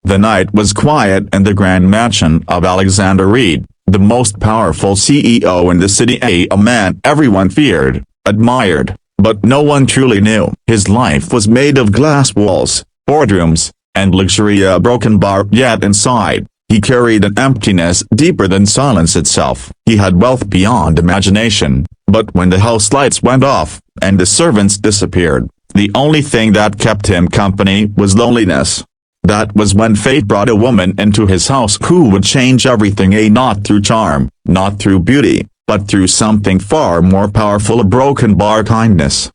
The night was quiet in the grand mansion of Alexander Reed, the most powerful CEO in the city, a man everyone feared, admired, but no one truly knew. His life was made of glass walls, boardrooms, and luxury, a broken bar, yet inside, he carried an emptiness deeper than silence itself. He had wealth beyond imagination, but when the house lights went off, and the servants disappeared, the only thing that kept him company was loneliness. That was when fate brought a woman into his house who would change everything, not through charm, not through beauty, but through something far more powerful, a broken bar kindness.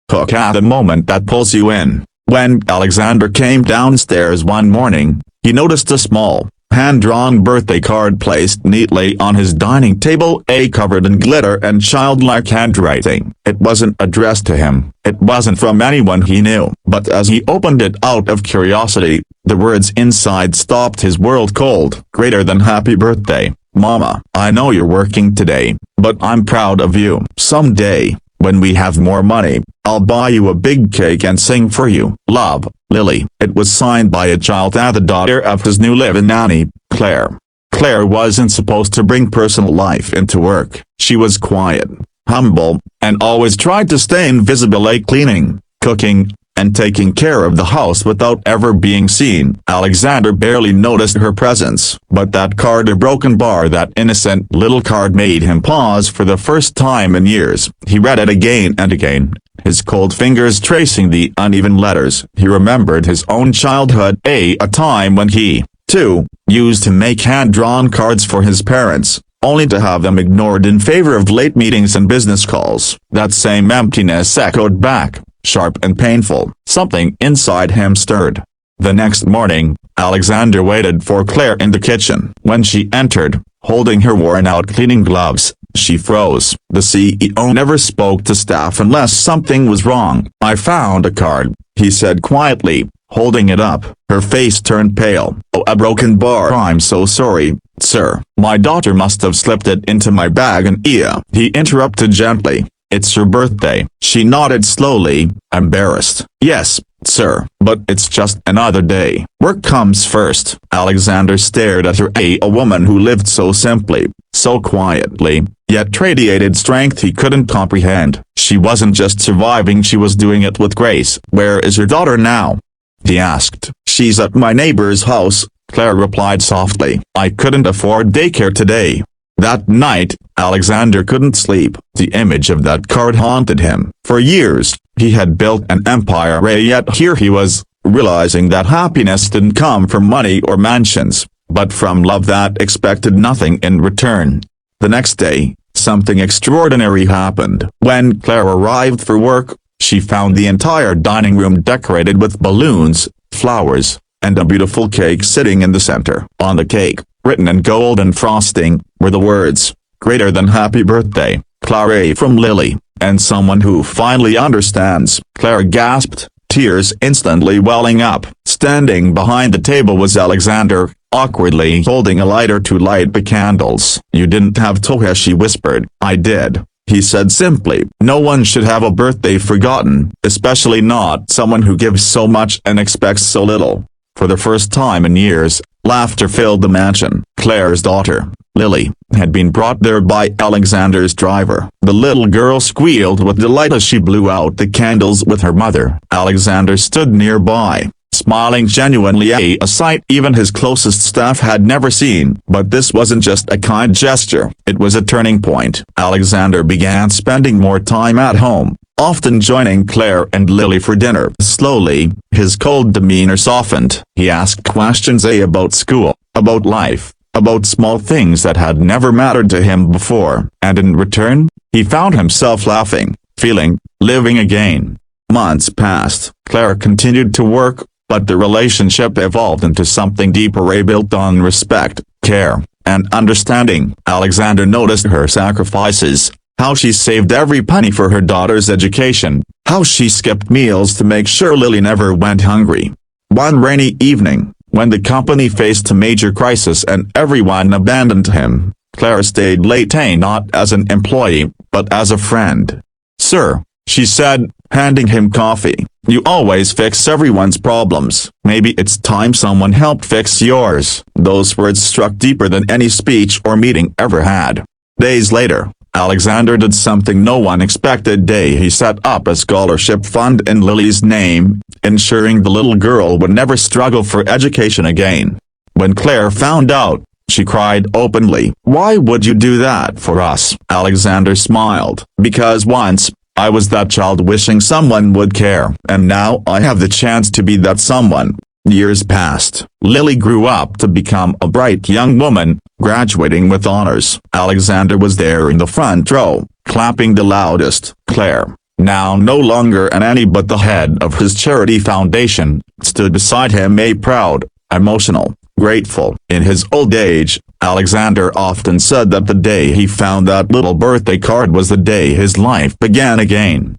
Hook at the moment that pulls you in. When Alexander came downstairs one morning, he noticed a small, hand-drawn birthday card placed neatly on his dining table, covered in glitter and childlike handwriting. It wasn't addressed to him, it wasn't from anyone he knew, but as he opened it out of curiosity, the words inside stopped his world cold. Greater than happy birthday, Mama. I know you're working today, but I'm proud of you. Someday, when we have more money, I'll buy you a big cake and sing for you. Love, Lily. It was signed by a child and the daughter of his new live-in nanny, Claire. Claire wasn't supposed to bring personal life into work. She was quiet, humble, and always tried to stay invisible, cleaning, cooking, and taking care of the house without ever being seen. Alexander barely noticed her presence, but that card, a broken bar, that innocent little card, made him pause for the first time in years. He read it again and again, his cold fingers tracing the uneven letters. He remembered his own childhood, a time when he, too, used to make hand-drawn cards for his parents, only to have them ignored in favor of late meetings and business calls. That same emptiness echoed back, sharp and painful. Something inside him stirred. The next morning, Alexander waited for Claire in the kitchen. When she entered, holding her worn-out cleaning gloves, she froze. The CEO never spoke to staff unless something was wrong. I found a card, he said quietly, holding it up. Her face turned pale. Oh, a broken bar. I'm so sorry, sir. My daughter must have slipped it into my bag and he interrupted gently. It's your birthday. She nodded slowly, embarrassed. Yes, sir, but it's just another day. Work comes first. Alexander stared at her, a woman who lived so simply, so quietly, yet radiated strength he couldn't comprehend. She wasn't just surviving, she was doing it with grace. Where is your daughter now? He asked. She's at my neighbor's house, Claire replied softly. I couldn't afford daycare today. That night, Alexander couldn't sleep. The image of that card haunted him. For years, he had built an empire, yet here he was, realizing that happiness didn't come from money or mansions, but from love that expected nothing in return. The next day, something extraordinary happened. When Claire arrived for work, she found the entire dining room decorated with balloons, flowers, and a beautiful cake sitting in the center. On the cake, written in golden frosting, were the words, "Greater than happy birthday, Claire, from Lily, and someone who finally understands." Claire gasped, tears instantly welling up. Standing behind the table was Alexander, awkwardly holding a lighter to light the candles. You didn't have to, she whispered. I did, he said simply. No one should have a birthday forgotten, especially not someone who gives so much and expects so little. For the first time in years, laughter filled the mansion. Claire's daughter, Lily, had been brought there by Alexander's driver. The little girl squealed with delight as she blew out the candles with her mother. Alexander stood nearby, smiling genuinely, a sight even his closest staff had never seen. But this wasn't just a kind gesture, it was a turning point. Alexander began spending more time at home, often joining Claire and Lily for dinner. Slowly, his cold demeanor softened. He asked questions about school, about life, about small things that had never mattered to him before, and in return, he found himself laughing, feeling, living again. Months passed. Claire continued to work, but the relationship evolved into something deeper, built on respect, care, and understanding. Alexander noticed her sacrifices, how she saved every penny for her daughter's education, how she skipped meals to make sure Lily never went hungry. One rainy evening, when the company faced a major crisis and everyone abandoned him, Claire stayed late, not as an employee, but as a friend. Sir, she said, handing him coffee. "You always fix everyone's problems. Maybe it's time someone helped fix yours." Those words struck deeper than any speech or meeting ever had. Days later, Alexander did something no one expected. He set up a scholarship fund in Lily's name, ensuring the little girl would never struggle for education again. When Claire found out, she cried openly. "Why would you do that for us?" Alexander smiled. "Because once, I was that child wishing someone would care, and now I have the chance to be that someone." Years passed. Lily grew up to become a bright young woman, graduating with honors. Alexander was there in the front row, clapping the loudest. Claire, now no longer a nanny but the head of his charity foundation, stood beside him, proud, emotional, grateful. In his old age, Alexander often said that the day he found that little birthday card was the day his life began again.